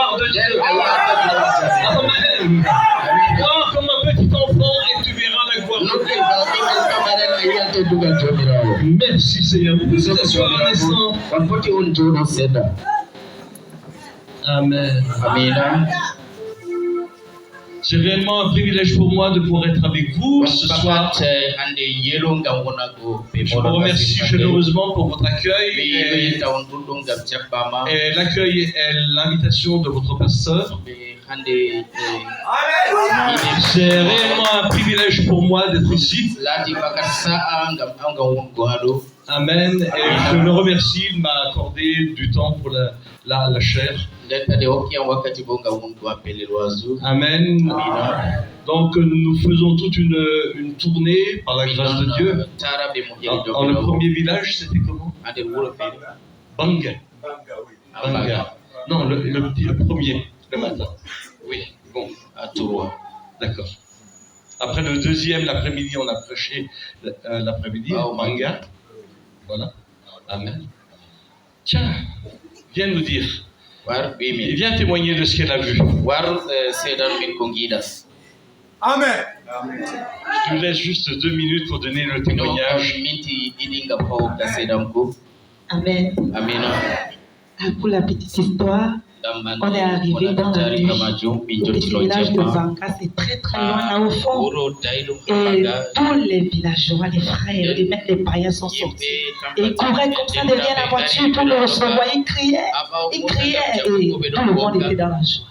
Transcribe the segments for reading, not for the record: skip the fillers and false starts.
gloire de Dieu. Amen. Oh, comme un petit enfant et tu verras la gloire de Dieu. Merci Seigneur. Nous sommes reconnaissants. Amen. Amen. C'est réellement un privilège pour moi de pouvoir être avec vous ce soir. Je vous remercie chaleureusement pour votre accueil et l'accueil et l'invitation de votre pasteur. C'est réellement un privilège pour moi d'être ici. Amen. Et je le remercie de m'accorder du temps pour la chair. Amen. Donc nous faisons toute une tournée par la grâce de Dieu. Dans le premier village, c'était comment? Banga. Banga. Non, le premier, le matin. Oui, bon. D'accord. Après le deuxième, l'après-midi, on a prêché l'après-midi, Banga. Voilà. Amen. Tiens, viens nous dire. Et viens témoigner de ce qu'elle a vu. Amen. Je te laisse juste 2 minutes pour donner le témoignage. Amen. Pour la petite histoire, on est arrivé dans la nuit. Le petit village de Banga, c'est très très loin là au fond. Et tous les villageois, les frères et même les païens sont sortis. Et ils couraient comme ça derrière la voiture pour le recevoir. Ils criaient et tout le monde était dans la joie.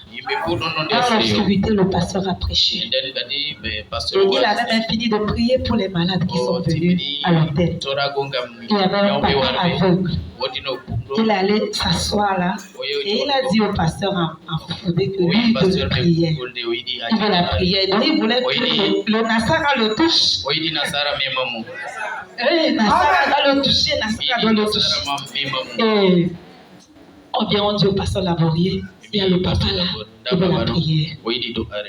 Dans l'obscurité, le pasteur a prêché. Et il a même fini de prier pour les malades qui sont venus à l'hôtel. Il y avait un papa aveugle. Il allait s'asseoir là et il a dit au pasteur en foudé que lui, il veut la prière. Il veut la prière. Donc il voulait que le Nassara le touche. Et Nassara doit le toucher, Nassara doit le toucher. Et on dit au pasteur Laborier, il y a le papa là, il veut la prière.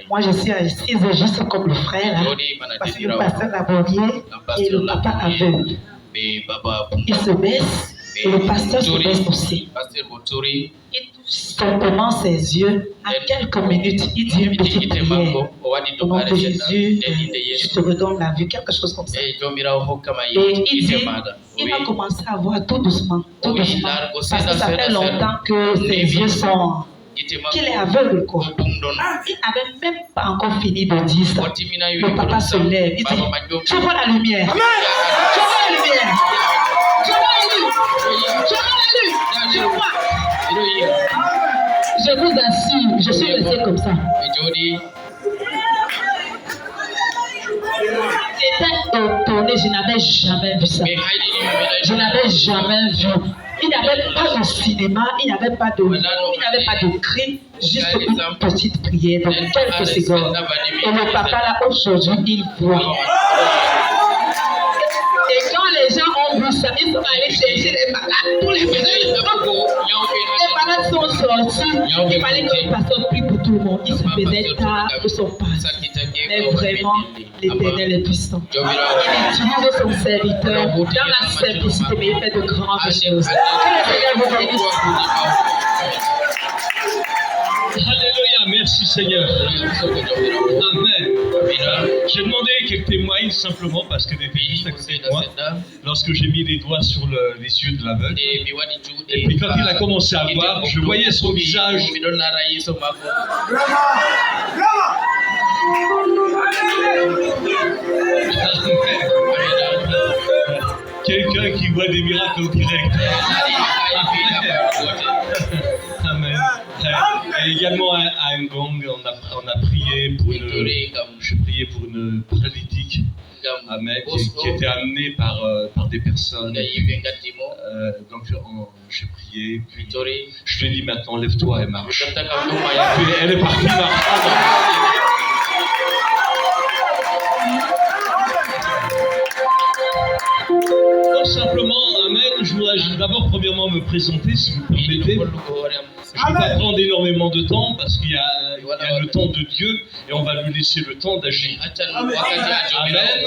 Moi je suis assise juste comme le frère, hein, parce que le pasteur Laborier et le papa aveugle. Il se baisse. Et le pasteur se baisse aussi. Il touche simplement ses yeux. À quelques minutes, il dit une petite prière. Au nom de Jésus, je te redonne la vue, quelque chose comme ça. Et il dit, il a commencé à voir tout doucement, parce que ça fait longtemps que ses yeux sont... qu'il est aveugle quoi. Il n'avait même pas encore fini de dire ça. Le papa se lève, il dit, je vois la lumière. Je vois la lumière. Je vois la lumière. Je vois. Je vous assure, je suis resté comme ça. J'étais étonné, je n'avais jamais vu ça. Je n'avais jamais vu. Il n'y avait pas de cinéma, il n'y avait pas de cri, juste une petite prière, donc quelques secondes. Et le papa là aujourd'hui, il voit. Et quand les gens ont vu ça, ils sont allés chercher les malades pour les faire. Les malades sont sortis. Il fallait que le pasteur prie pour tout le monde. Il se faisait tard, ils sont passés. Mais vraiment, l'Éternel est puissant. Il utilise son serviteur dans la simplicité, mais il fait de grandes choses. Que le Seigneur vous bénisse. Alléluia, merci Seigneur. Amen. J'ai demandé qu'elle témoigne simplement parce que des pays juste à côté de moi, lorsque j'ai mis les doigts sur les yeux de l'aveugle, et puis quand il a commencé à voir, je voyais son visage. Quelqu'un qui voit des miracles directs. Amen. Et également à Ngong, on a prié pour j'ai prié pour une paralytique, amen, qui était amenée par des personnes. Donc j'ai prié, puis je lui ai dit maintenant lève-toi et marche. Puis elle est partie marcher. Tout simplement, amen, je voudrais d'abord premièrement me présenter si vous permettez. Je ne vais pas prendre énormément de temps parce qu'il y a a le temps de Dieu et on va lui laisser le temps d'agir. Amen.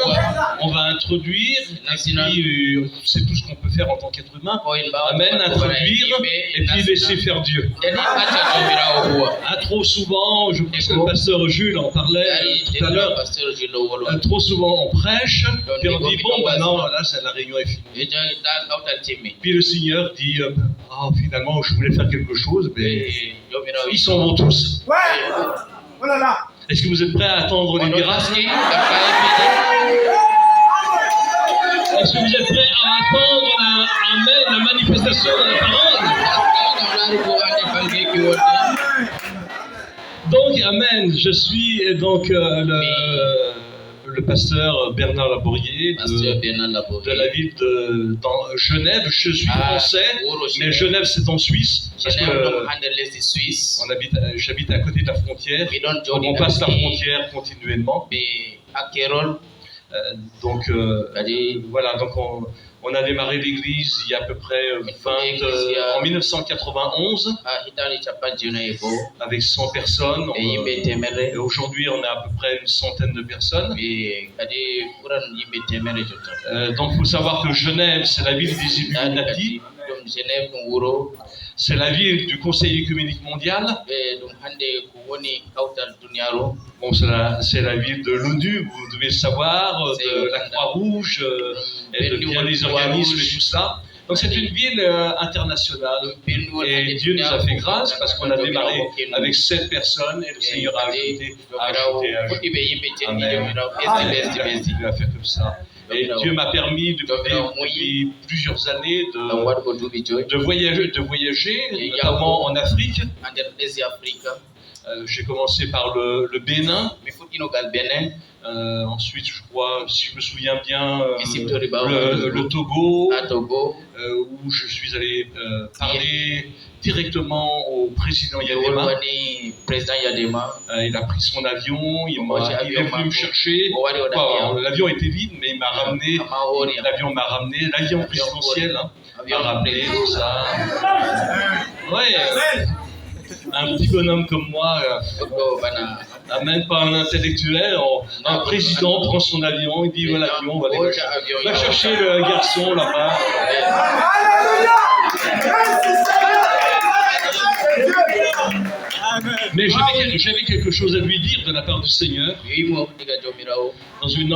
On va introduire, et puis c'est tout ce qu'on peut faire en tant qu'être humain. Amen, introduire et puis laisser faire Dieu. Trop souvent, je pense que le pasteur Jules en parlait tout à l'heure, trop souvent on prêche, puis on dit bon, bah non, là la réunion est finie. Puis le Seigneur dit finalement je voulais faire quelque chose, mais ils s'en vont tous. Est-ce que vous êtes prêts à attendre les miracles? Est-ce que vous êtes prêts à attendre la manifestation de la parole? Donc, amen, je suis donc le pasteur Bernard Laborier de la ville de Genève. Je suis français, mais Genève c'est en Suisse. Parce que j'habite à côté de la frontière, donc on passe la frontière continuellement. Donc voilà, donc on a démarré l'église il y a à peu près en 1991 avec 100 personnes. Et aujourd'hui, on a à peu près une centaine de personnes. Donc, il faut savoir que Genève, c'est la ville des Illuminati. C'est la ville du Conseil écuménique mondial. Bon, c'est la ville de l'ONU, vous devez le savoir, de la Croix-Rouge, et de bien les organismes et tout ça. Donc c'est une ville internationale. Et Dieu nous a fait grâce parce qu'on a démarré avec 7 personnes et le Seigneur a ajouté. Amen. Il a fait comme ça. Et Dieu m'a permis depuis plusieurs années de voyager, notamment en Afrique. J'ai commencé par le Bénin. Ensuite, je crois, si je me souviens bien, le Togo, où je suis allé parler directement au président Yadema. Il a pris son avion, il est venu me chercher. L'avion était vide, mais il m'a ramené. L'avion m'a ramené, l'avion présidentiel m'a ramené, tout ça. Ouais. Un petit bonhomme comme moi, même pas un intellectuel, un président prend son avion, il dit voilà l'avion, on va aller va chercher le garçon là-bas. Mais j'avais quelque chose à lui dire de la part du Seigneur. Dans une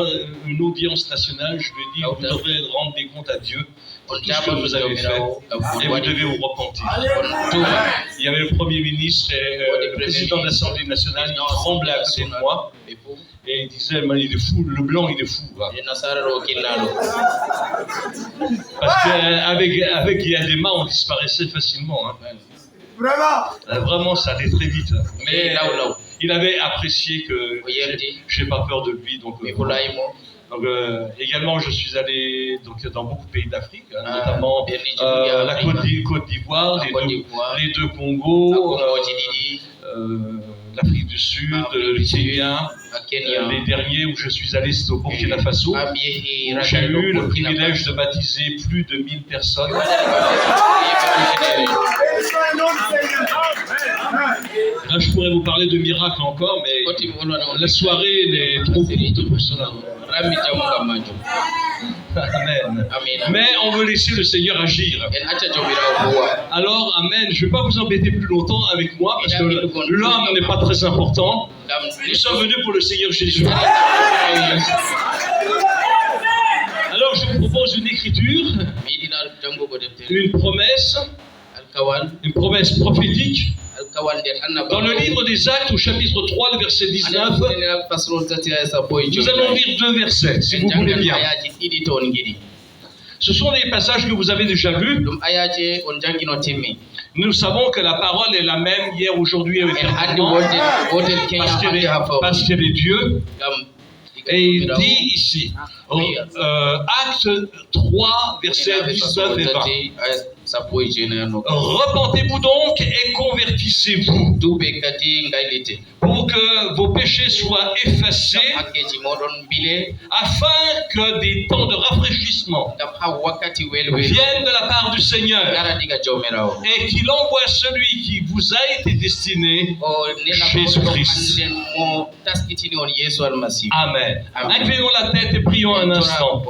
audience nationale, je lui ai dit vous devrez rendre des comptes à Dieu pour tout ce que vous avez fait et vous devez vous repentir. Il y avait le Premier ministre et le président de l'Assemblée nationale, il tremblait à côté de moi et il disait il est fou, le blanc il est fou. Parce qu'avec Yadema on disparaissait facilement. Vraiment, ça allait très vite. Mais il avait apprécié que j'ai pas peur de lui. Donc également, je suis allé dans beaucoup de pays d'Afrique, notamment la Côte d'Ivoire, les deux Congos, l'Afrique du Sud, le Kenya. Les derniers où je suis allé, c'était au Burkina Faso, où j'ai eu le privilège de baptiser plus de 1000 personnes. Là, je pourrais vous parler de miracles encore, mais la soirée est trop courte pour cela. Amen. Mais on veut laisser le Seigneur agir. Alors, amen. Je ne vais pas vous embêter plus longtemps avec moi parce que l'homme n'est pas très important. Nous sommes venus pour le Seigneur Jésus. Alors, je vous propose une écriture, une promesse prophétique. Dans le livre des Actes, au chapitre 3, le verset 19, nous allons lire 2 versets, si vous voulez bien. Ce sont des passages que vous avez déjà lus. Nous savons que la parole est la même hier, aujourd'hui et éternellement, parce qu'elle est Dieu. Et il dit ici, Acte 3, versets 19 et 20. Repentez-vous donc et convertissez-vous pour pour que vos péchés soient effacés, afin que des temps de rafraîchissement viennent de la part du Seigneur, et qu'il envoie celui qui vous a été destiné, Jésus-Christ. Amen. Inclinons la tête et prions un instant.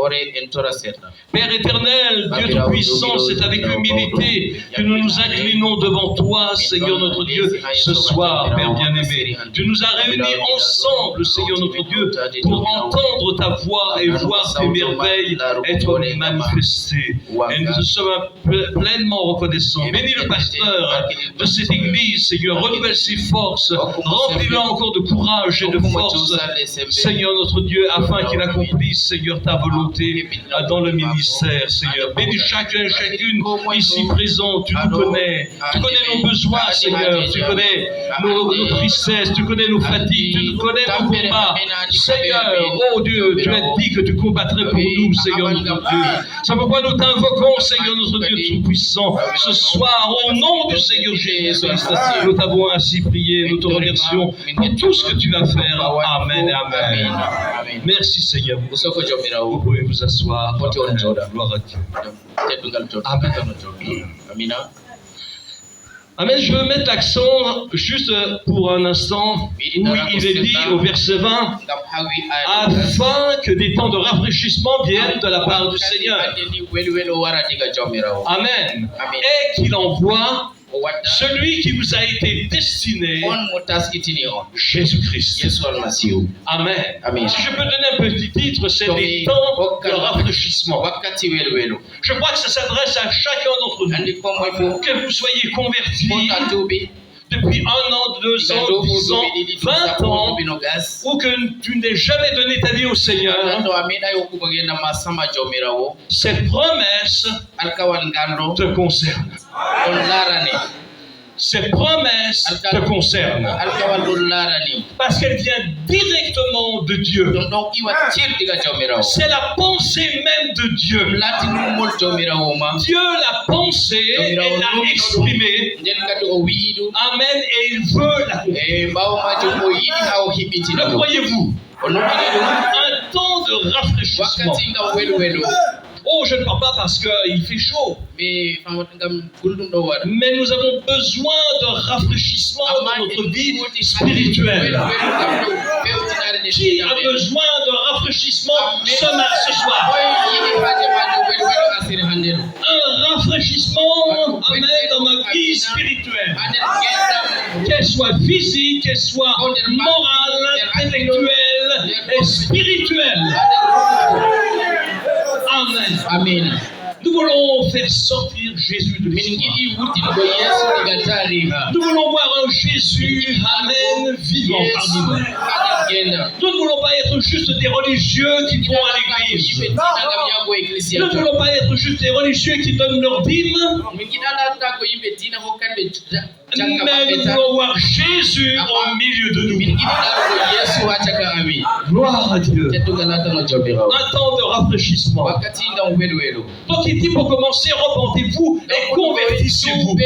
Père éternel, Dieu Tout-Puissant, c'est avec humilité que nous nous inclinons devant toi, Seigneur notre Dieu, ce soir, Père bien-aimé. Tu nous as réunis ensemble, Seigneur notre Dieu, pour entendre ta voix et voir tes merveilles être manifestées. Et nous sommes pleinement reconnaissants. Bénis le pasteur de cette église, Seigneur, renouvelle ses forces, remplis-le encore de courage et de force, Seigneur notre Dieu, afin qu'il accomplisse, Seigneur, ta volonté dans le ministère, Seigneur. Bénis chacun et chacune ici présent, tu nous connais, tu connais nos besoins, Seigneur, tu connais nos tristesses, tu connais nos fatigues, tu connais nos combats, Seigneur, oh Dieu, tu as dit que tu combattrais pour nous, Seigneur notre Dieu. C'est pourquoi nous t'invoquons, Seigneur notre Dieu Tout-Puissant, ce soir, au nom du Seigneur Jésus-Christ, nous t'avons ainsi prié, nous te remercions pour tout ce que tu vas faire. Amen et amen. Merci Seigneur. Vous pouvez vous asseoir. Gloire à Dieu. Amen. Amen. Je veux mettre l'accent juste pour un instant où il est dit au verset 20 afin que des temps de rafraîchissement viennent de la part du Seigneur. Amen. Et qu'il envoie celui qui vous a été destiné, Jésus-Christ. Amen. Si je peux donner un petit titre, c'est des temps de rafraîchissement. Je crois que ça s'adresse à chacun d'entre nous. Que vous soyez convertis depuis 1 an, 2 ans, 10 ans, 20 ans, ou que tu n'aies jamais donné ta vie au Seigneur, cette promesse te concerne. Cette promesse te concerne. Parce qu'elle vient directement de Dieu. C'est la pensée même de Dieu. Dieu l'a pensée et l'a exprimée. Amen. Et il veut la le croyez-vous? Un temps de rafraîchissement. Oh, je ne parle pas parce qu'il fait chaud. Mais nous avons besoin d'un rafraîchissement dans notre vie spirituelle. Qui a besoin d'un rafraîchissement ce soir? Un rafraîchissement, amen, dans ma vie spirituelle. Qu'elle soit physique, qu'elle soit morale, intellectuelle et spirituelle. Amen. Amen. Nous voulons faire sortir Jésus de l'histoire. Nous voulons voir un Jésus, amen, vivant parmi nous. Nous ne voulons pas être juste des religieux qui vont à l'église. Nous ne voulons pas être juste des religieux qui donnent leur dîme. Mais nous voulons voir Jésus au milieu de nous. Gloire à Dieu. Un temps de rafraîchissement. Donc il dit pour commencer, repentez-vous et convertissez-vous.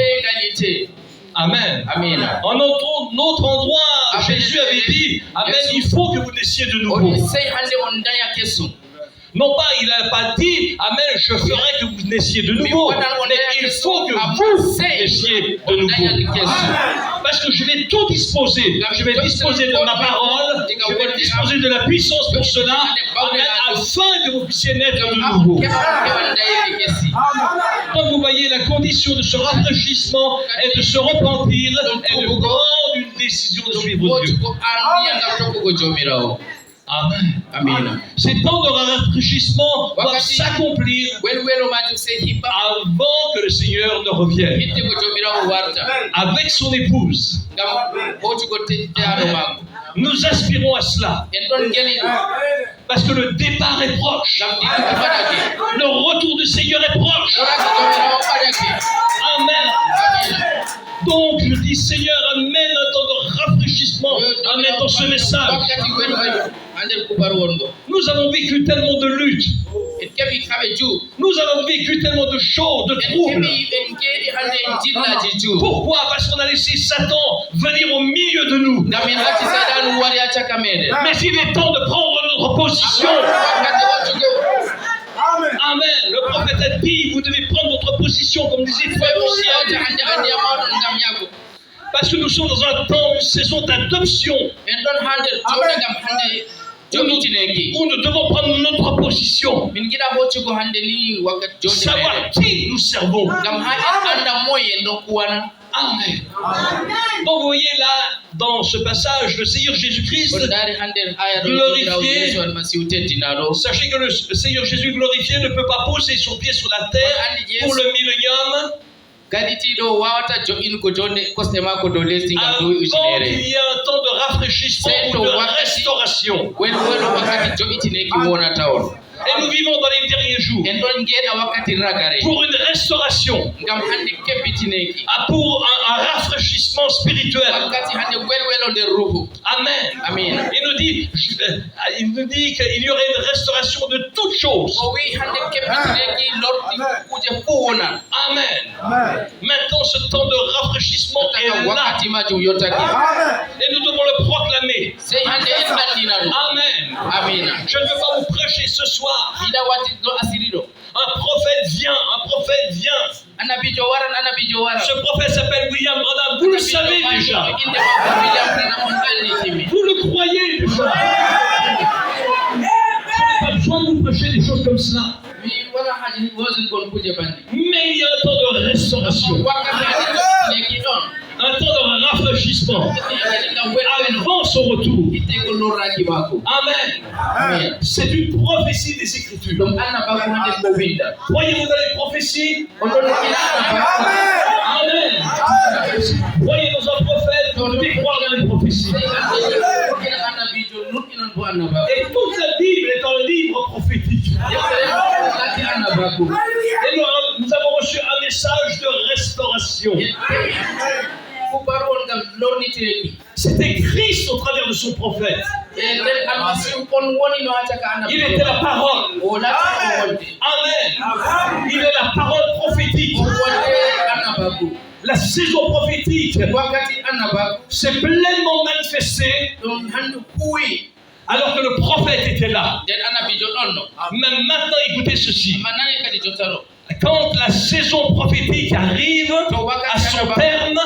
Amen. Amen. En autre endroit, Jésus avait dit, amen, il faut que vous naissiez de nouveau. Non pas, il n'a pas dit, amen, je ferai que vous naissiez de nouveau, mais il faut que vous naissiez de nouveau. Parce que je vais tout disposer. Je vais disposer de ma parole, je vais disposer de la puissance pour cela, amen, afin que vous puissiez naître de nouveau. Donc vous voyez, la condition de ce rafraîchissement est de se repentir et de prendre une décision de suivre Dieu. Amen. Amen. Ces temps de rafraîchissement doivent s'accomplir avant que le Seigneur ne revienne avec son épouse. Amen. Nous aspirons à cela parce que le départ est proche. Le retour du Seigneur est proche. Amen. Donc je dis, Seigneur, amène un temps de rafraîchissement, amène dans ce message. Nous avons vécu tellement de luttes. Nous avons vécu tellement de choses, de troubles. Pourquoi? Parce qu'on a laissé Satan venir au milieu de nous. Mais il est temps de prendre notre position. Amen. Le prophète a dit, vous devez prendre votre position, comme disait Frère Luciel. Parce que nous sommes dans un temps, une saison d'adoption. Où nous devons prendre notre position. Savoir qui nous servons. Amen. Donc vous voyez là, dans ce passage, le Seigneur Jésus-Christ glorifié. Sachez que le Seigneur Jésus glorifié ne peut pas poser son pied sur la terre pour le millénium. Avant qu'il y ait un temps de rafraîchissement ou de restauration. Et nous vivons dans les derniers jours pour une restauration, pour un rafraîchissement spirituel. Amen. Il nous dit qu'il y aurait une restauration de toutes choses. Amen. Maintenant, ce temps de rafraîchissement est là. Et nous devons le proclamer. Amen. Je ne veux pas vous prêcher ce soir. Un prophète vient. Ce prophète s'appelle William Branham. Vous le savez déjà. Vous le croyez déjà. Je n'ai pas besoin de vous prêcher des choses comme cela. Mais il y a un temps de restauration. Un temps de rafraîchissement avant son retour. Amen. C'est une prophétie des Écritures. Croyez-vous dans les prophéties? Amen. Croyez dans un prophète, vous devez croire dans les prophéties. Et toute la Bible est un livre prophétique. Et nous avons reçu un message de restauration. C'était Christ au travers de son prophète. Il était la parole. Amen. Il est la parole prophétique. La saison prophétique s'est pleinement manifestée alors que le prophète était là. Mais maintenant, écoutez ceci. Quand la saison prophétique arrive à son terme,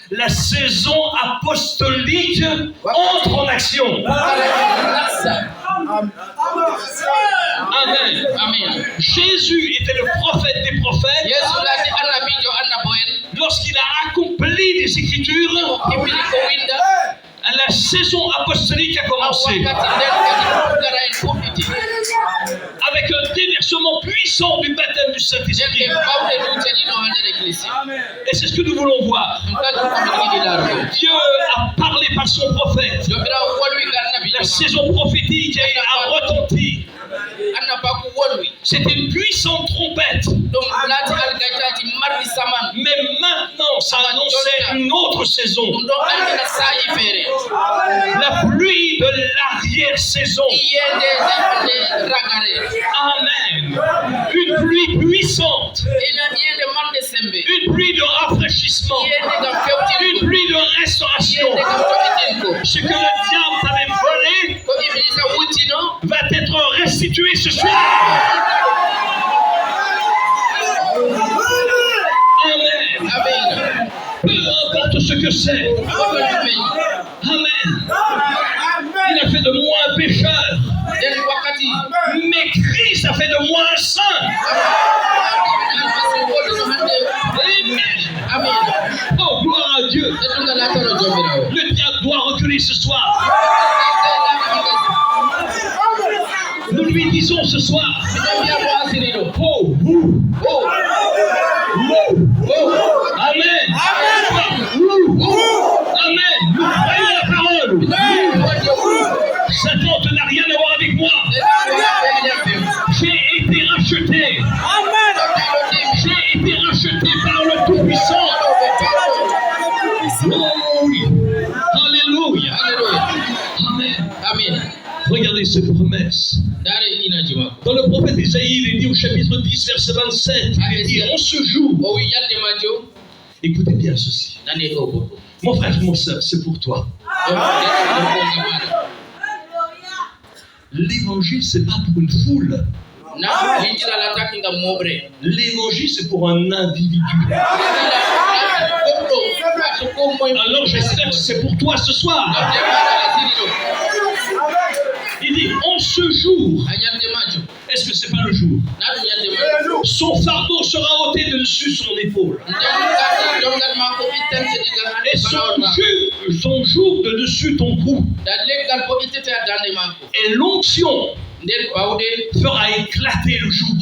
la saison apostolique entre en action. Amen. Jésus était le prophète des prophètes. Lorsqu'il a accompli les Écritures, la saison apostolique a commencé. Avec un déversement puissant du baptême du Saint-Esprit. Et c'est ce que nous voulons voir. Dieu a parlé par son prophète. La saison prophétique a retenti. C'était une puissante trompette. Mais maintenant, ça annonçait une autre saison. La pluie de l'arrière-saison. Amen. Une pluie puissante. Une pluie de rafraîchissement. Une pluie de restauration. Ce que le diable t'avait volé va être restitué ce soir. Amen. Peu importe ce que c'est. Amen. Il a fait de moi un pécheur. Mais Christ a fait de moi un saint. Amen. Oh, gloire à Dieu. Le diable doit reculer ce soir. Nous lui disons ce soir. Oh, Amen. Amen. Nous croyons la parole. Satan, tu n'as rien à voir avec moi. J'ai été racheté. J'ai été racheté par le Tout-Puissant. Oh oui. Alléluia. Amen. Regardez cette promesse. Dans le prophète Isaïe, il est dit au chapitre 10, verset 27, il est dit en ce jour, écoutez bien ceci. Mon frère, mon soeur, c'est pour toi. L'évangile, c'est pas pour une foule. L'évangile, c'est pour un individu. Alors j'espère que c'est pour toi ce soir. Il dit, en ce jour, est-ce que c'est pas le jour? Son fardeau sera ôté de dessus son épaule. Et son joug de dessus ton cou. Et l'onction fera éclater le joug.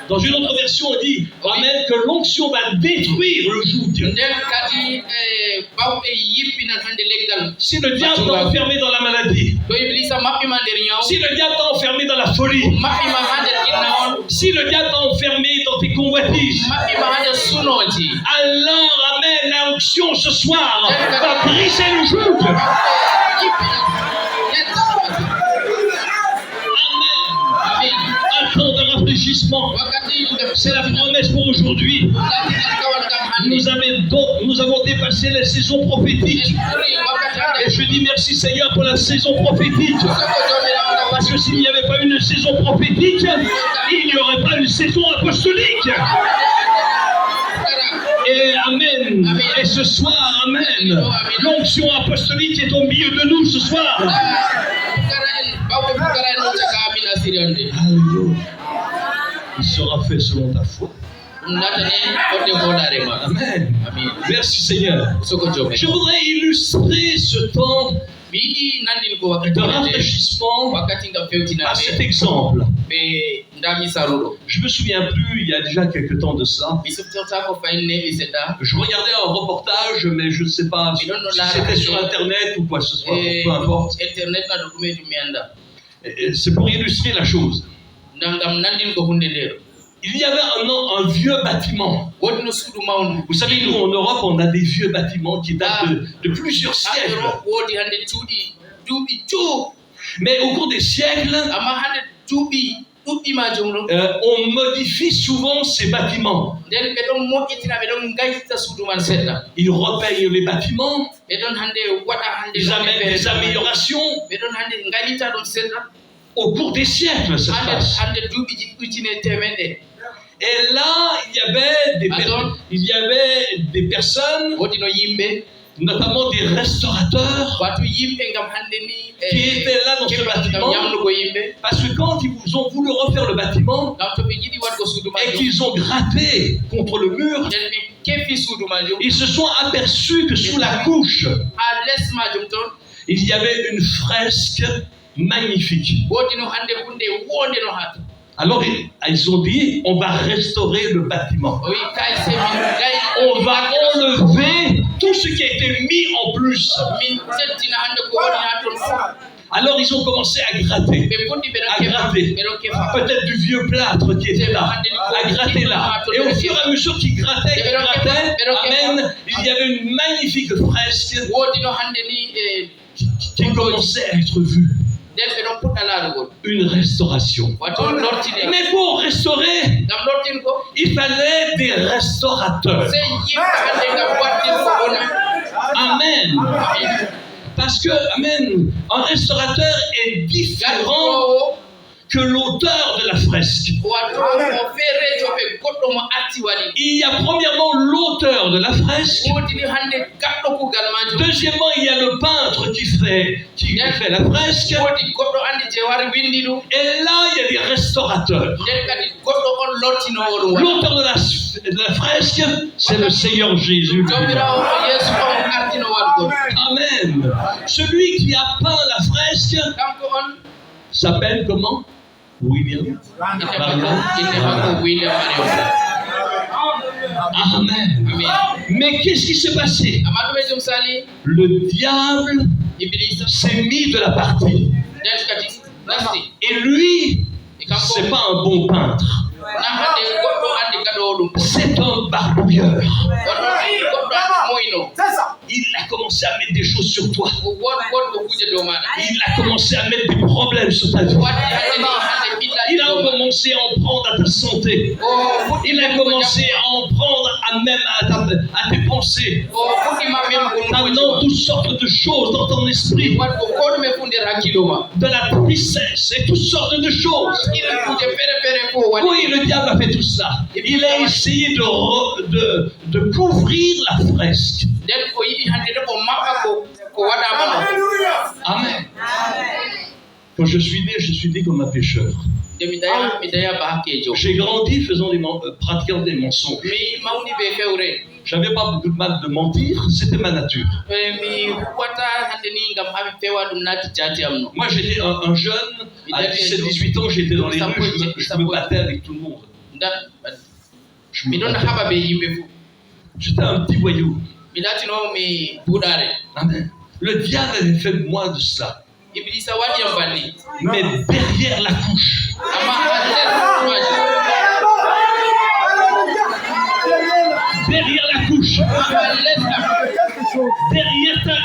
Dans une autre version, on dit amen, que l'onction va détruire le joug. Si le diable t'a enfermé dans la maladie, si le diable t'a enfermé dans la folie, si le diable t'a enfermé dans tes convoitises, alors amen, la onction ce soir va briser le joug. Un temps de rafraîchissement. C'est la promesse pour aujourd'hui. Nous avons dépassé les saisons prophétiques. Et je dis merci Seigneur pour la saison prophétique. Parce que s'il n'y avait pas une saison prophétique, il n'y aurait pas une saison apostolique. Et amen. Et ce soir, amen. L'onction apostolique est au milieu de nous ce soir. Alléluia. Il sera fait selon ta foi. Amen. Merci Seigneur. Je voudrais illustrer ce temps de rafraîchissement par cet exemple. Je me souviens plus, il y a déjà quelque temps de cela. Je regardais un reportage, mais je ne sais pas si c'était sur Internet ou quoi que ce soit, peu importe. C'est pour illustrer la chose. Il y avait un vieux bâtiment. Vous savez, nous en Europe, on a des vieux bâtiments qui datent de plusieurs siècles. Mais au cours des siècles, on modifie souvent ces bâtiments. Ils repeignent les bâtiments, ils amènent des améliorations. Au cours des siècles, ça se passe. Et là, il y avait des personnes, notamment des restaurateurs, qui étaient là dans ce bâtiment, parce que quand ils ont voulu refaire le bâtiment et qu'ils ont gratté contre le mur, ils se sont aperçus que sous la couche, il y avait une fresque magnifique. Alors ils ont dit, on va restaurer le bâtiment. On va enlever tout ce qui a été mis en plus. Alors ils ont commencé à gratter. Peut-être du vieux plâtre qui était là, à gratter là. Et au fur et à mesure qu'ils grattaient, amen, il y avait une magnifique fresque qui commençait à être vue. Une restauration. Mais pour restaurer, il fallait des restaurateurs. Amen. Parce que, amen, un restaurateur est différent que l'auteur de la fresque. Il y a premièrement l'auteur de la fresque. Deuxièmement, il y a le peintre qui fait la fresque. Et là, il y a des restaurateurs. L'auteur de la fresque, c'est le Seigneur Jésus. Amen. Celui qui a peint la fresque s'appelle comment? William. Amen. Mais qu'est-ce qui s'est passé? Le diable s'est mis de la partie. Et lui, c'est pas un bon peintre. C'est un barbouilleur. il a commencé à mettre des choses sur toi. Il a commencé à mettre des problèmes sur ta vie. Il a commencé à en prendre à ta santé. Il a commencé à en prendre à tes pensées. Maintenant, toutes sortes de choses dans ton esprit. De la tristesse et toutes sortes de choses. Oui, le diable a fait tout ça. Il a essayé de couvrir la fresque. Amen. Quand je suis né comme un pécheur. J'ai grandi pratiquant des mensonges. J'avais pas beaucoup de mal de mentir, c'était ma nature. Moi j'étais un jeune, à 17-18 ans j'étais dans les rues, je me battais avec tout le monde. J'étais un petit voyou. Amen. Le diable avait fait de moi de cela. Mais derrière la couche, derrière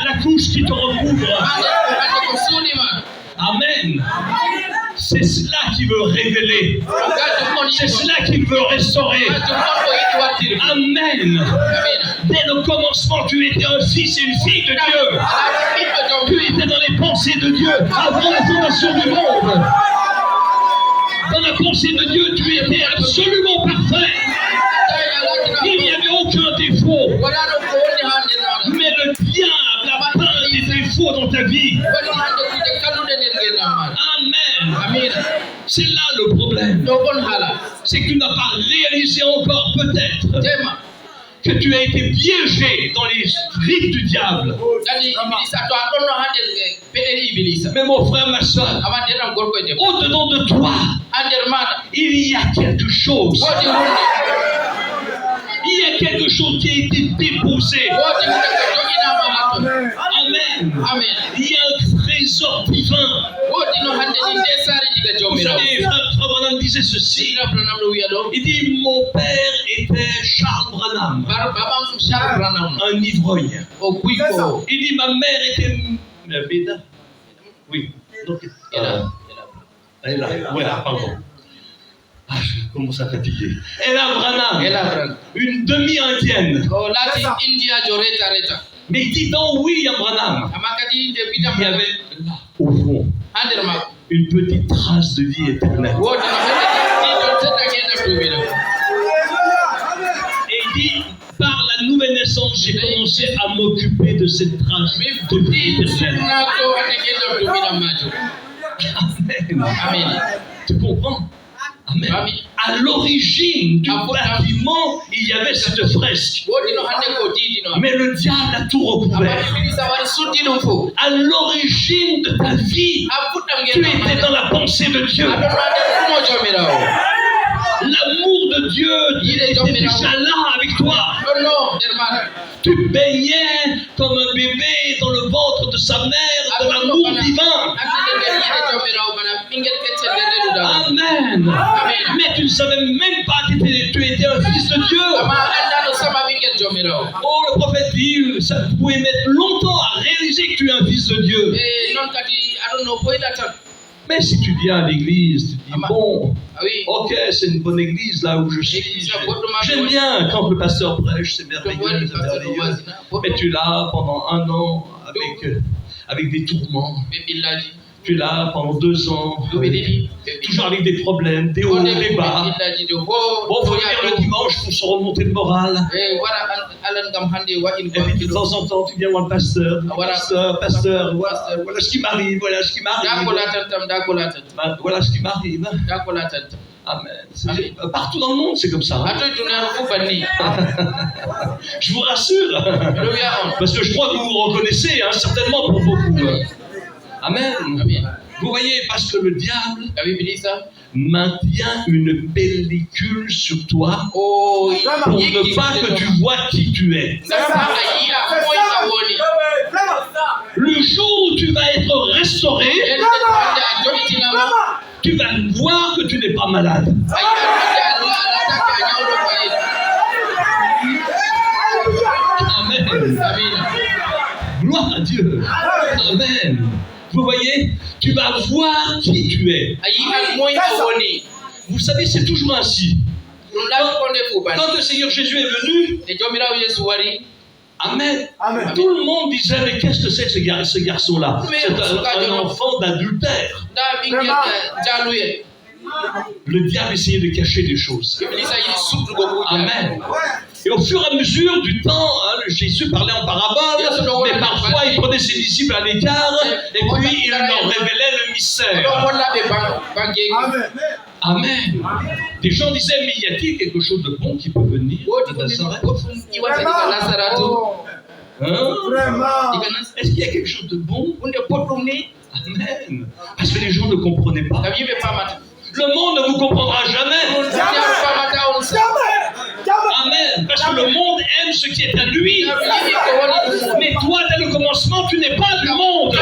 la couche qui te recouvre. Amen. C'est cela qui veut révéler. C'est cela qui veut restaurer. Amen. Dès le commencement, tu étais un fils et une fille de Dieu. Tu étais dans les pensées de Dieu avant la fondation du monde. Dans la pensée de Dieu, tu étais absolument parfait. Il n'y avait aucun défaut. Mais le diable a peint des défauts dans ta vie. Amen. C'est là le problème. C'est que tu n'as pas réalisé encore peut-être que tu as été piégé dans les griffes du diable. Mais mon frère, ma soeur, au-dedans de toi, il y a quelque chose. Il y a quelque chose qui a été déposé. Amen. Il y a un trésor divin. Vous savez, Frère Branham disait ceci. Il dit, mon père était Charles Branham, un ivrogne. Il dit, ma mère était Béda. Oui. Elle a, pardon. Je commence à fatiguer. Ella Branham, une demi-indienne. Mais il dit dans William Branham, il y avait là, au fond, une petite trace de vie éternelle. Et il dit, par la nouvelle naissance, j'ai commencé à m'occuper de cette trace de vie éternelle. Amen. Tu comprends? Amen. À l'origine du bâtiment, il y avait cette fresque. Mais le diable a tout recouvert. À l'origine de ta vie, tu étais dans la pensée de Dieu. L'amour de Dieu était déjà là avec toi. Tu baignais comme un bébé dans le ventre de sa mère de l'amour divin. Amen. Mais tu ne savais même pas que tu étais un fils de Dieu. Oh, le prophète dit, ça pouvait mettre longtemps à réaliser que tu es un fils de Dieu. Mais si tu viens à l'église, tu dis, bon, ok, c'est une bonne église là où je suis. J'aime bien quand le pasteur prêche, c'est merveilleux, c'est merveilleux. Mais tu es là pendant 1 an avec des tourments. Tu es là pendant 2 ans, toujours avec des problèmes, des hauts, des bas. Bon, il faut venir le dimanche pour se remonter le moral. Et puis de temps en temps, tu viens voir le pasteur. Pasteur, voilà ce qui m'arrive, voilà ce qui m'arrive. Voilà ce qui m'arrive. Amen. Partout dans le monde, c'est comme ça. Je vous rassure. Parce que je crois que vous vous reconnaissez, hein, certainement pour beaucoup. Amen. Vous voyez, parce que le diable maintient une pellicule sur toi pour ne pas que tu vois qui tu es. Le jour où tu vas être restauré, tu vas voir que tu n'es pas malade. Amen. Dieu. Amen. Vous voyez, tu vas voir qui tu es. Vous savez, c'est toujours ainsi. Quand le Seigneur Jésus est venu, Amen. Amen. Tout le monde disait, mais qu'est-ce que c'est que ce garçon-là? C'est un enfant d'adultère. Le diable essayait de cacher des choses. Amen. Et au fur et à mesure du temps, Jésus parlait en parabole, mais parfois il prenait ses disciples à l'écart et puis il leur révélait le mystère. Amen. Des gens disaient, mais y a-t-il quelque chose de bon qui peut venir de Nazareth? Est-ce qu'il y a quelque chose de bon? Amen. Parce que les gens ne comprenaient pas. Le monde ne vous comprendra jamais. Amen. Parce que le monde aime ce qui est à lui. Mais toi, dès le commencement, tu n'es pas du monde.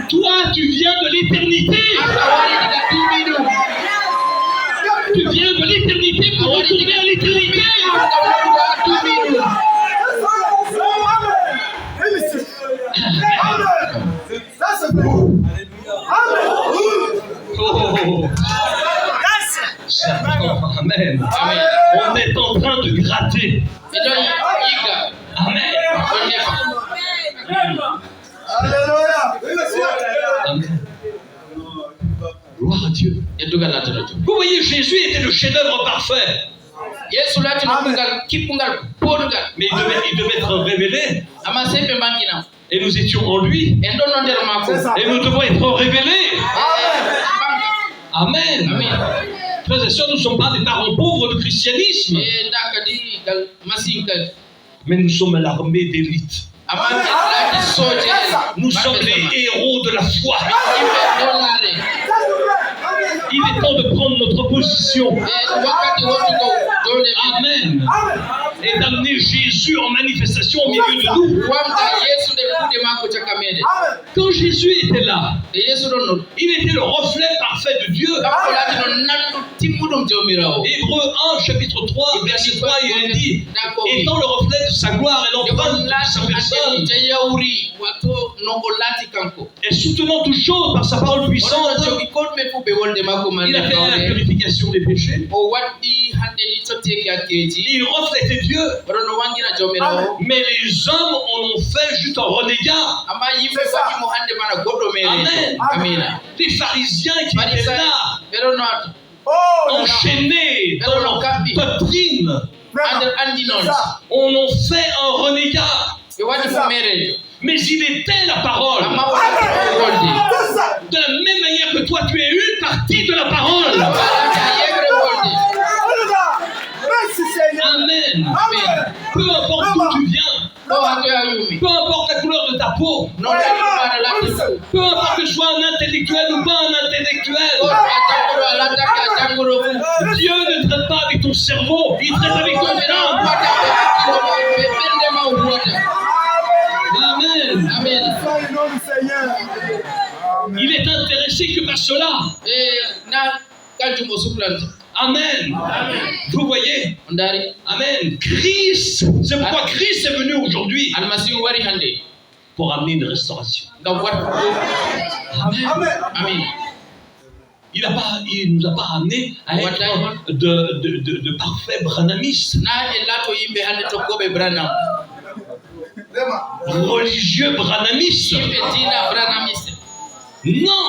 Toi, tu viens de l'éternité. Tu viens de l'éternité pour retourner à l'éternité. Amen. On est en train de gratter. Amen. Amen. Gloire à Dieu. Vous voyez, Jésus était le chef-d'œuvre parfait. Mais il devait être révélé. Et nous étions en lui. Et nous devons être révélés. Amen. Amen. Frères et sœurs, nous ne sommes pas des parents pauvres de christianisme. Mais nous sommes l'armée d'élite. Nous sommes les héros de la foi. Il est temps de prendre notre position. Amen. Et d'amener Jésus en manifestation au milieu de nous. Quand Jésus était là, il était le reflet parfait de Dieu. Hébreux 1, chapitre 3, verset 3, il est dit, étant le reflet de sa gloire et l'empreinte de sa personne, et soutenant toutes choses par sa parole puissante, il a fait la purification des péchés. Il reflétait Dieu. Mais les hommes en ont fait juste un renégat. Amen. Amen. Les pharisiens qui étaient là, enchaînés dans leur doctrine, on en fait un renégat. Mais il était la parole. De la même manière que toi, tu es une partie de la parole. Amen. Amen. Peu importe d'où tu viens, peu importe la couleur de ta peau, peu importe que tu sois un intellectuel ou pas un intellectuel, Dieu ne traite pas avec ton cerveau, il traite avec ton âme. Amen. Amen. Il est intéressé que par cela. Amen. Vous voyez? Amen. Christ, c'est pourquoi Christ est venu aujourd'hui pour amener une restauration. Amen. Amen. Il ne nous a pas amené à être de parfaits branhamistes. Religieux branhamistes. Non.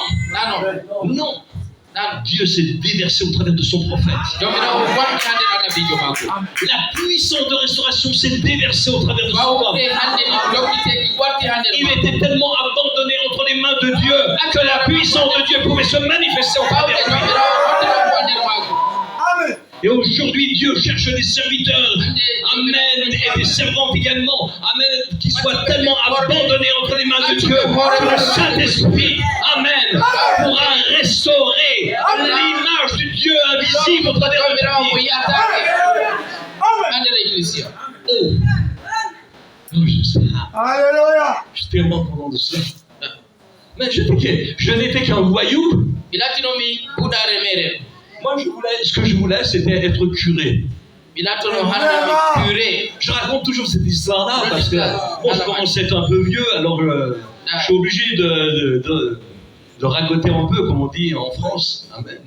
Non. Dieu s'est déversé au travers de son prophète. La puissance de restauration s'est déversée au travers de son homme. Il était tellement abandonné entre les mains de Dieu que la puissance de Dieu pouvait se manifester au travers de lui. Et aujourd'hui, Dieu cherche des serviteurs, amen, et des servantes également, amen, qui soient tellement abandonnés entre les mains de Dieu que le Saint-Esprit, amen, pourra restaurer l'image du Dieu invisible au travers de la vie. Oh, je sais. Alléluia. Je suis tellement content de cela. Mais je n'étais qu'un voyou. Moi, ce que je voulais, c'était être curé. Je raconte toujours cette histoire-là parce que bon, je commence à être un peu vieux, alors je suis obligé de ragoter un peu, comme on dit en France. Amen.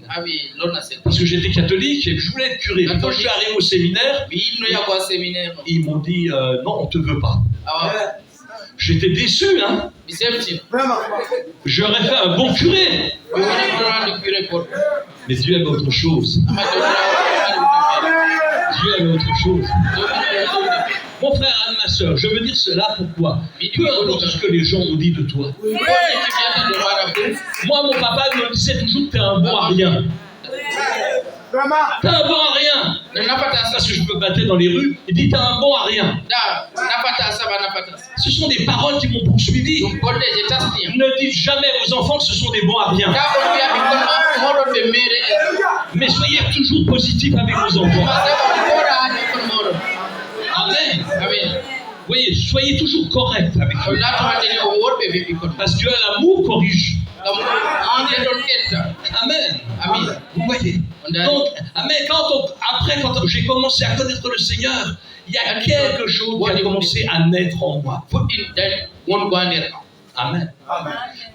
Parce que j'étais catholique et je voulais être curé. Quand je suis arrivé au séminaire, ils m'ont dit non, on ne te veut pas. J'étais déçu, hein. J'aurais fait un bon curé. Mais Dieu aime autre chose. Dieu aime autre chose. Mon frère et ma soeur, je veux dire cela pourquoi? Peu importe ce que les gens nous disent de toi. Moi, mon papa me disait toujours que t'es un bon à rien. T'es un bon à rien. Parce que je me battais dans les rues, il dit t'es un bon à rien. Ce sont des paroles qui m'ont poursuivi. Ne dites jamais aux enfants que ce sont des bons à rien. Mais soyez toujours positifs avec vos enfants. Amen. Voyez, soyez toujours corrects avec eux. Parce que l'amour corrige. Amen. Vous voyez. Donc, amen. Quand j'ai commencé à connaître le Seigneur, il y a quelque chose qui a commencé à naître en moi. Amen.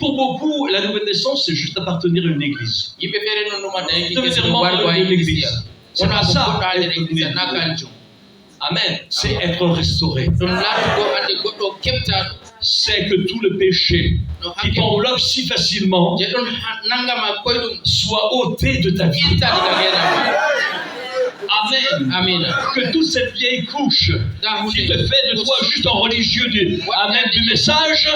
Pour beaucoup, la nouvelle naissance, c'est juste appartenir à une église. Devenir membre d'une église. C'est pas ça. Amen. C'est être restauré. C'est que tout le péché qui t'enveloppe si facilement soit ôté de ta vie. Amen. Que toute cette vieille couche qui te fait de toi juste un religieux du message,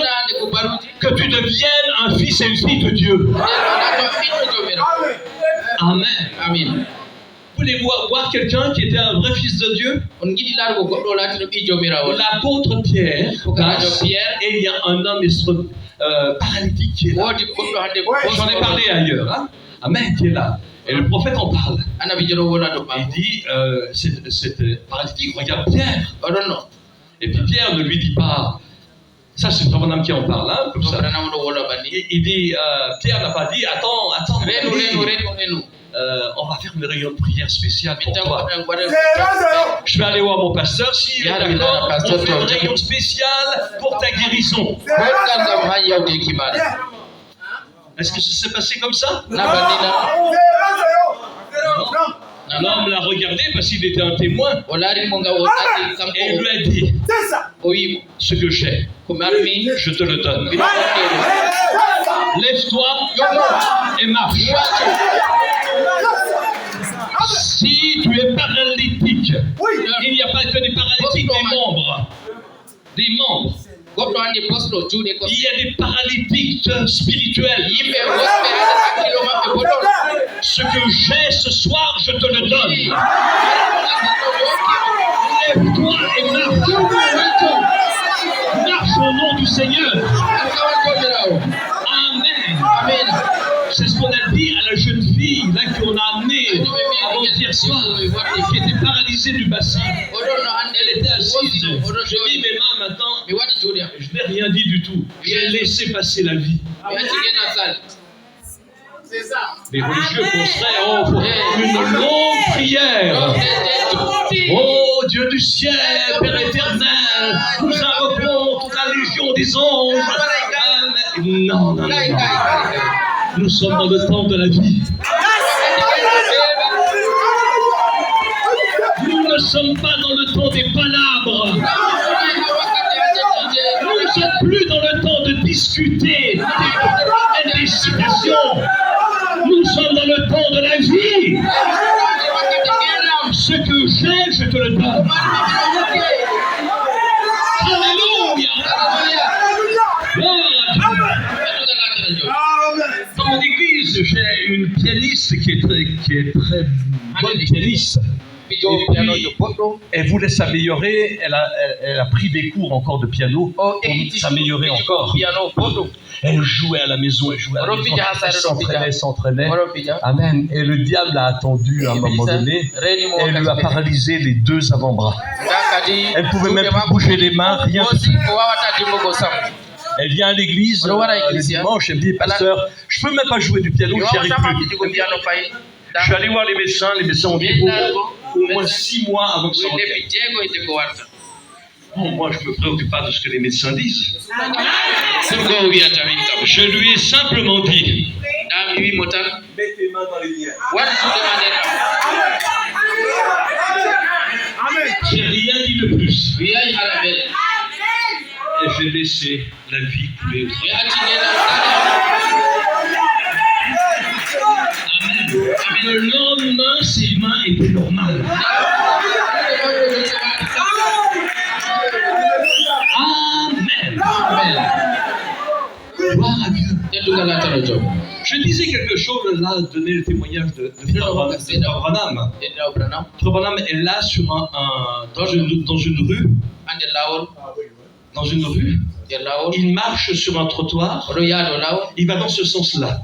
que tu deviennes un fils et une fille de Dieu. Amen. Vous voulez voir quelqu'un qui était un vrai fils de Dieu? L'apôtre Pierre passe, et il y a un homme paralytique qui est là. J'en ai parlé ailleurs. Hein? Amen, qui est là. Et le prophète en parle. Il dit, cette paralytique regarde Pierre. Et puis Pierre ne lui dit pas, ça c'est mon âme qui en parle, hein, comme ça. Il dit, Pierre n'a pas dit, attends, on va faire une réunion de prière spéciale pour toi. Je vais aller voir mon pasteur, s'il est d'accord, on fait une réunion spéciale pour ta guérison. Est-ce que ça s'est passé comme ça? L'homme l'a regardé parce qu'il était un témoin. Et il lui a dit, ce que j'ai, je te le donne. Lève-toi et marche. Si tu es paralytique, il n'y a pas que des paralytiques, des membres. Il y a des paralytiques spirituels. Ce que j'ai ce soir, je te le donne. Lève-toi et marche. Marche au nom du Seigneur. Amen. C'est ce qu'on a dit à la jeune fille là qu'on a amenée avant-hier soir, qui était paralysée du bassin. Elle était assise. J'ai mis mes mains maintenant. Je n'ai rien dit du tout. J'ai laissé passer la vie. Les religieux penseraient une longue prière. Oh Dieu du ciel, Père éternel, nous invoquons toute la légion des anges. Non. Nous sommes dans le temps de la vie. Nous ne sommes pas dans le temps des palabres. Nous ne sommes plus dans le temps de discuter des citations. Nous sommes dans le temps de la vie. Ce que j'ai, je te le donne. Alléluia. Dans mon église, j'ai une pianiste qui est très bonne pianiste. Et puis, elle voulait s'améliorer, elle a pris des cours encore de piano pour s'améliorer encore. Elle jouait à la maison, elle s'entraînait. Amen. Et le diable a attendu à un moment donné, et elle lui a paralysé les deux avant-bras. Elle ne pouvait même plus bouger les mains, rien. Elle vient à l'église le dimanche, elle me dit, pasteur, je ne peux même pas jouer du piano, j'y arrive plus. Je suis allé voir les médecins ont dit, au moins 6 mois avant que ça revienne. Bon, moi, je ne me préoccupe pas de ce que les médecins disent. Je lui ai simplement dit, mets tes mains dans les miens. j'ai rien dit de plus. Et j'ai laissé la vie couler. Amen. Le lendemain, ses mains étaient normales. Amen. Amen. Gloire à Dieu. Je disais quelque chose là, donner le témoignage de Frère Branham. Frère Branham est là sur dans une rue. Dans une rue. Il marche sur un trottoir. Il va dans ce sens-là.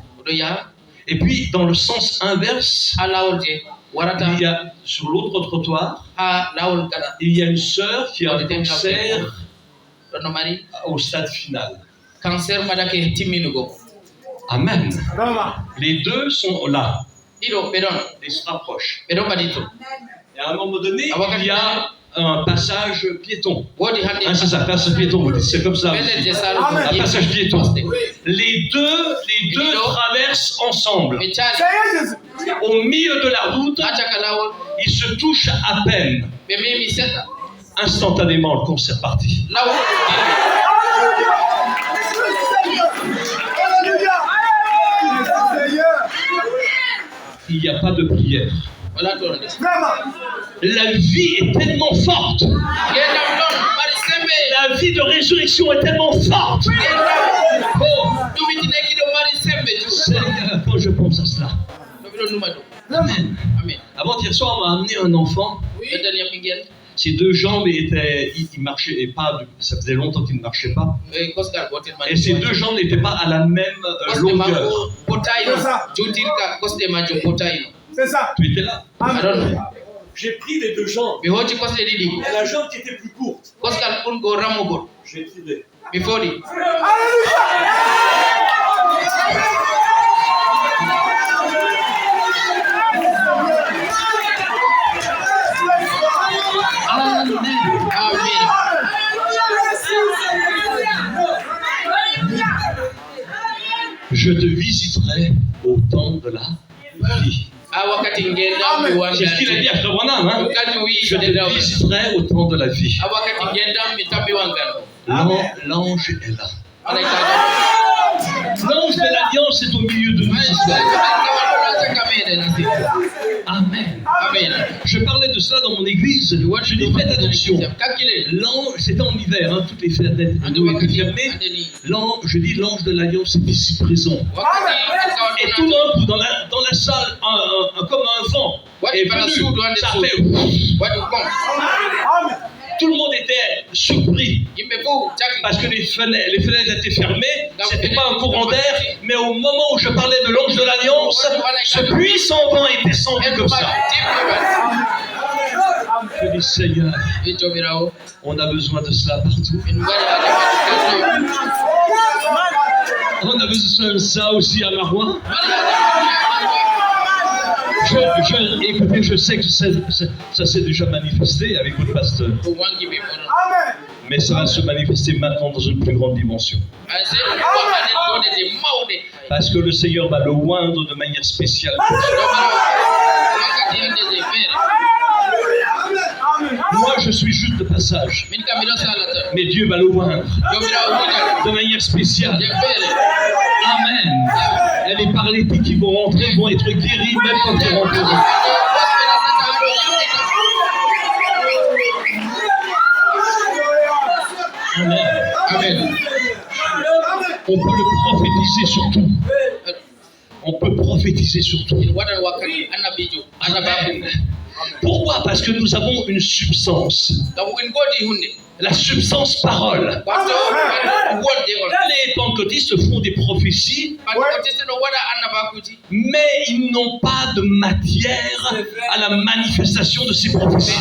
Et puis, dans le sens inverse, il y a sur l'autre trottoir, il y a une sœur qui a un cancer au stade final. Amen. Les deux sont là. Ils se rapprochent. Et à un moment donné, il y a un passage piéton. C'est ça, passage piéton, c'est comme ça. Un passage piéton. Les deux traversent ensemble. Au milieu de la route, ils se touchent à peine. Instantanément, le concert parti. Il n'y a pas de prière. La vie est tellement forte. La vie de résurrection est tellement forte. Seigneur, quand je pense à cela. Amen. Avant-hier soir, on m'a amené un enfant. Ses deux jambes il marchait pas. Ça faisait longtemps qu'il ne marchait pas. Et ses deux jambes n'étaient pas à la même longueur. C'est ça. Tu étais là. J'ai pris les deux jambes. Et la jambe qui était plus courte. J'ai tiré. Je te visiterai au temps de la vie. C'est ce qu'il a dit à Frère Branham. Je te visiterai au temps de la vie. L'ange est là. L'ange de l'alliance est au milieu de nous. Amen. Amen. Je parlais de cela dans mon église. Je dis faites attention. L'ange, c'était en hiver, toutes les fenêtres étaient fermées. Je dis l'ange de l'alliance est ici présent. Et tout d'un coup, dans la salle, comme un vent est venu, ça fait. Tout le monde était surpris parce que les fenêtres étaient fermées, c'était pas un courant d'air, mais au moment où je parlais de l'ange de l'alliance, ce puissant vent est descendu comme ça. Je dis Seigneur, on a besoin de cela partout. On a besoin de ça aussi à Marois. Écoutez, je sais que ça s'est déjà manifesté avec votre pasteur. Mais ça va se manifester maintenant dans une plus grande dimension. Parce que le Seigneur va le oindre de manière spéciale. Moi, je suis juste de passage. Mais Dieu va le oindre de manière spéciale. Amen. Et les paralytiques qui vont rentrer vont être guéris même quand ils rentreront. Amen. Amen. On peut le prophétiser sur tout. On peut prophétiser sur tout. Amen. Pourquoi? Parce que nous avons une substance. La substance parole. Les pentecôtistes font des prophéties, mais ils n'ont pas de matière à la manifestation de ces prophéties.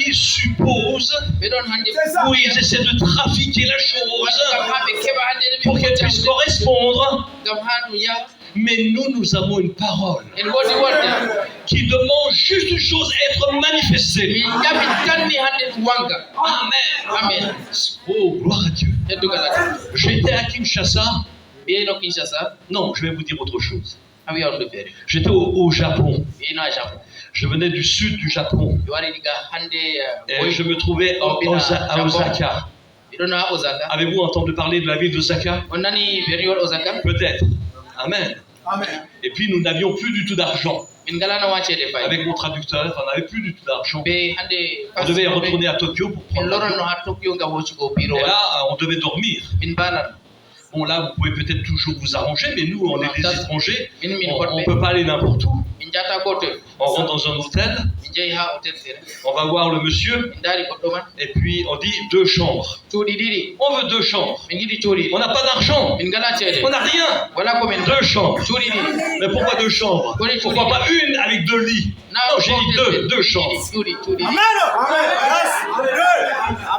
Ils supposent ou ils essaient de trafiquer la chose pour qu'elle puisse correspondre Mais nous avons une parole qui demande juste une chose, être manifestée. Amen. Oh, gloire à Dieu. J'étais à Kinshasa. Non, je vais vous dire autre chose. J'étais au Japon. Je venais du sud du Japon. Et je me trouvais à Osaka. Avez-vous entendu parler de la ville d'Osaka? Peut-être. Amen. Et puis nous n'avions plus du tout d'argent. Avec mon traducteur, on n'avait plus du tout d'argent. On devait retourner à Tokyo pour prendre l'avion. Et là, on devait dormir. Bon, là, vous pouvez peut-être toujours vous arranger, mais nous, on est des étrangers. On ne peut pas aller n'importe où. On rentre dans un hôtel. On va voir le monsieur. Et puis, on dit 2 chambres. On veut 2 chambres. On n'a pas d'argent. On n'a rien. 2 chambres. Mais pourquoi 2 chambres? Pourquoi pas une avec 2 lits? Non, j'ai dit 2 chambres.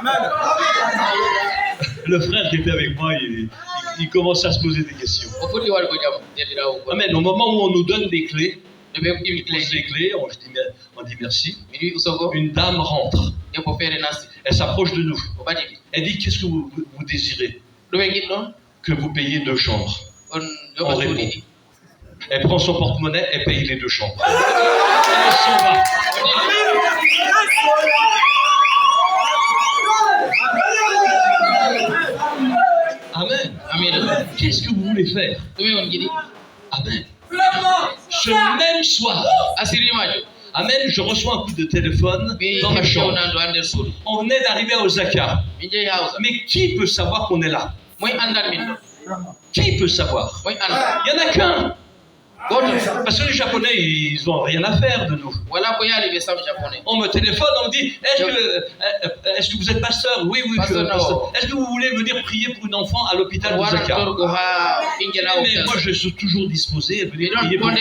Amen. Le frère qui était avec moi, il commence à se poser des questions. Amen. Au moment où on nous donne des clés, on dit merci. Une dame rentre. Elle s'approche de nous. Elle dit, qu'est-ce que vous désirez? Que vous payiez 2 chambres. On répond. Elle prend son porte-monnaie, elle paye les 2 chambres. Elle s'en va. Amen. Qu'est-ce que vous voulez faire? Amen. Ce même soir, amen, je reçois un coup de téléphone dans ma chambre. On venait d'arriver à Osaka. Mais qui peut savoir qu'on est là? Qui peut savoir? Il n'y en a qu'un. Parce que les Japonais, ils n'ont rien à faire de nous. On me téléphone, on me dit, est-ce que vous êtes pasteur? Oui, je suis pasteur. Est-ce que vous voulez venir prier pour une enfant à l'hôpital d'Osaka? Mais moi, je suis toujours disposé à venir prier pour un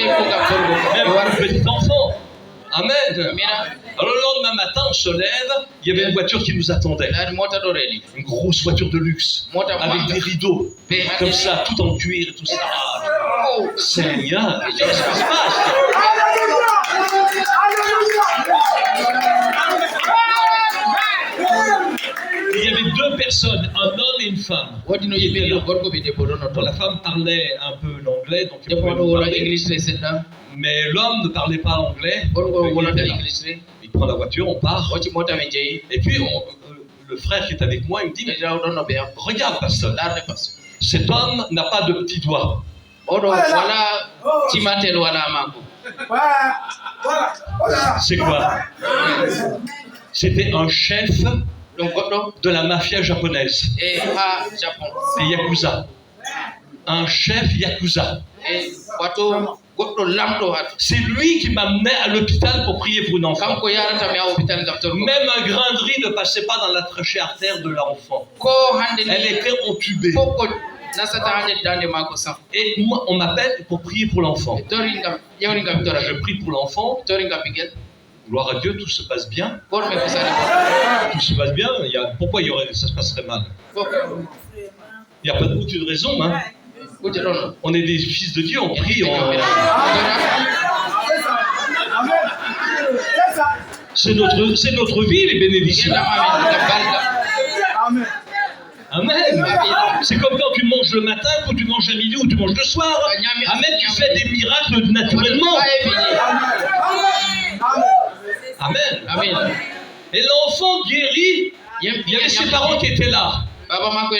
petit enfant. Amen. Alors le lendemain matin, on se lève, il y avait une voiture qui nous attendait. Une grosse voiture de luxe, avec des rideaux, comme ça, tout en cuir et tout ça. Oh, Seigneur, qu'est-ce qui se passe? Il y avait 2 personnes, un homme et une femme. La femme parlait un peu l'anglais, donc il pouvait nous parler. Mais l'homme ne parlait pas anglais. Il prend la voiture, on part. Et puis le frère qui est avec moi, il me dit, regarde, pasteur, cet homme n'a pas de petits doigts. C'est quoi? C'était un chef de la mafia japonaise. C'est Yakuza. Un chef Yakuza. C'est lui qui m'amenait à l'hôpital pour prier pour une enfant. Même un grain de riz ne passait pas dans la trachée artère de l'enfant. Elle était entubée. Et moi, on m'appelle pour prier pour l'enfant. Je prie pour l'enfant. Gloire à Dieu, tout se passe bien. Tout se passe bien. Pourquoi ça se passerait mal? Il n'y a pas aucune raison. Hein. On est des fils de Dieu, on prie. C'est notre vie, les bénédictions. Amen. C'est comme quand tu manges le matin, quand tu manges à midi ou tu manges le soir. Amen, tu fais des miracles naturellement. Amen. Et l'enfant guéri, il y avait ses parents qui étaient là.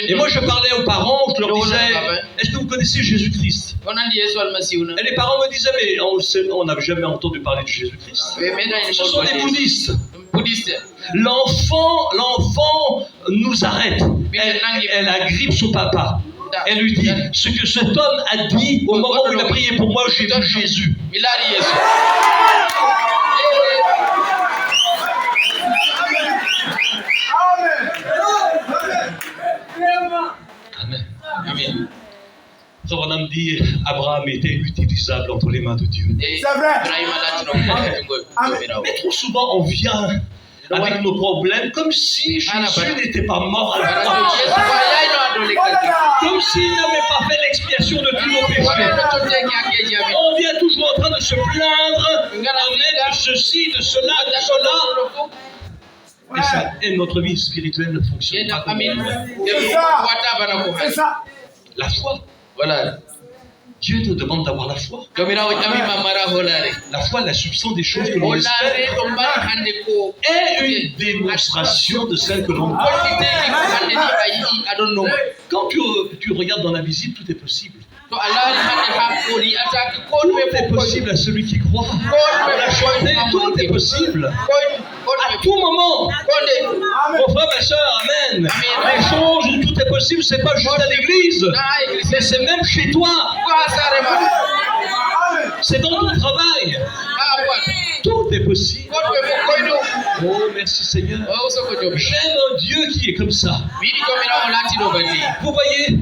Et moi je parlais aux parents, je leur disais, est-ce que vous connaissez Jésus-Christ? Et les parents me disaient, mais on n'avait jamais entendu parler de Jésus-Christ. Ce sont des bouddhistes. L'enfant nous arrête. Elle agrippe son papa. Elle lui dit, ce que cet homme a dit au moment où il a prié pour moi, j'ai vu Jésus. Amen. Abraham dit, Abraham était utilisable entre les mains de Dieu. C'est vrai. Mais trop souvent, on vient avec nos problèmes, comme si Jésus n'était pas mort à la croix. Comme s'il n'avait pas fait l'expiation de tous nos péchés. On vient toujours en train de se plaindre, de ceci, de cela, de cela. Et ça, et notre vie spirituelle ne fonctionne pas comme ça. La foi. Voilà. Dieu te demande d'avoir la foi. La foi est la substance des choses que l'on espère et une démonstration de celles que l'on voit. Quand tu regardes dans l'invisible, tout est possible. Tout est possible à celui qui croit. La chanter, tout est possible. À tout moment. Mon frère, ma soeur, amen. Les choses où tout est possible, c'est pas juste à l'église, mais c'est même chez toi. C'est dans ton travail. Tout est possible. Oh, merci Seigneur. J'aime un Dieu qui est comme ça. Vous voyez,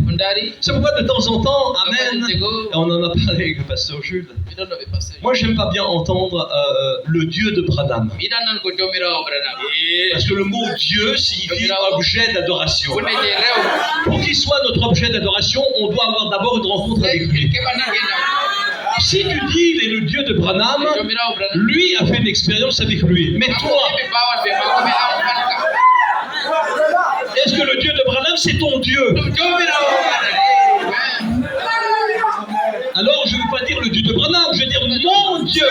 c'est pourquoi de temps en temps, amen, et on en a parlé avec le pasteur Jules. Moi, j'aime pas bien entendre le Dieu de Branham. Parce que le mot Dieu signifie objet d'adoration. Pour qu'il soit notre objet d'adoration, on doit avoir d'abord une rencontre avec lui. Si tu dis il est le Dieu de Branham, lui a fait une expérience avec lui. Mais toi, est-ce que le Dieu de Branham c'est ton Dieu? Alors je ne veux pas dire le Dieu de Branham, je veux dire mon Dieu.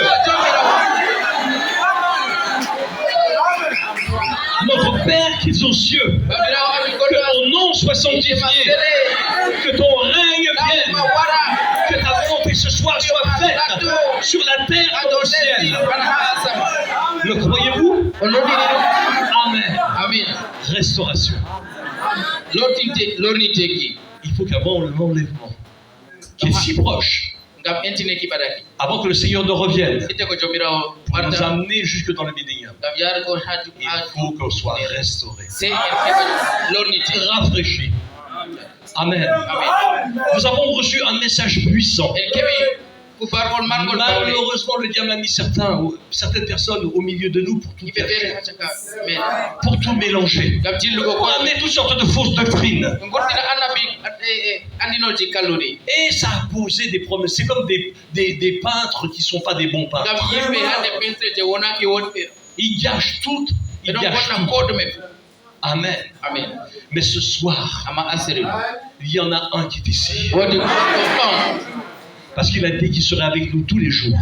Notre Père qui est aux cieux, que ton nom soit sanctifié, que ton règne vienne, que ta volonté ce soir soit faite sur la terre comme au ciel. Le croyez-vous? Amen. Amen. Restauration. Il faut qu'avant l'enlèvement, qui est si proche, avant que le Seigneur ne revienne, pour nous amener jusque dans le millénium, il faut qu'on soit restauré, rafraîchi. Amen. Nous avons reçu un message puissant. Malheureusement, le diable a mis certaines personnes au milieu de nous pour tout cacher, pour tout mélanger, pour amener toutes sortes de fausses doctrines. Et ça a posé des problèmes. C'est comme des peintres qui ne sont pas des bons peintres. Ils gâchent tout. Ils gâchent tout. Amen. Amen. Mais ce soir, il y en a un qui est ici. Parce qu'il a dit qu'il serait avec nous tous les jours.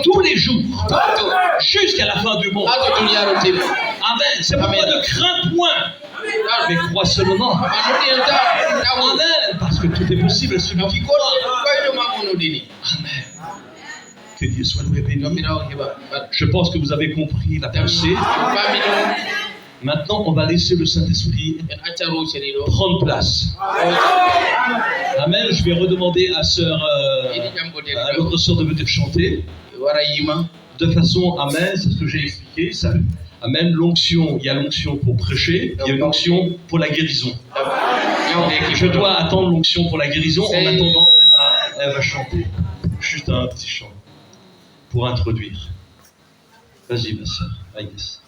Tous les jours. Jusqu'à la fin du monde. Amen. C'est pourquoi ne crains point. Mais crois seulement. Amen. Parce que tout est possible à celui qui croit. Amen. Que Dieu soit loué et béni. Je pense que vous avez compris la pensée. Maintenant, on va laisser le Saint-Esprit prendre place. Amen. Je vais redemander à l'autre sœur de venir chanter. De façon, amen, c'est ce que j'ai expliqué. Ça, amen, l'onction, il y a l'onction pour prêcher, il y a une onction pour la guérison. Je dois attendre l'onction pour la guérison. En attendant, elle va chanter. Juste un petit chant pour introduire. Vas-y, ma sœur. Agnès.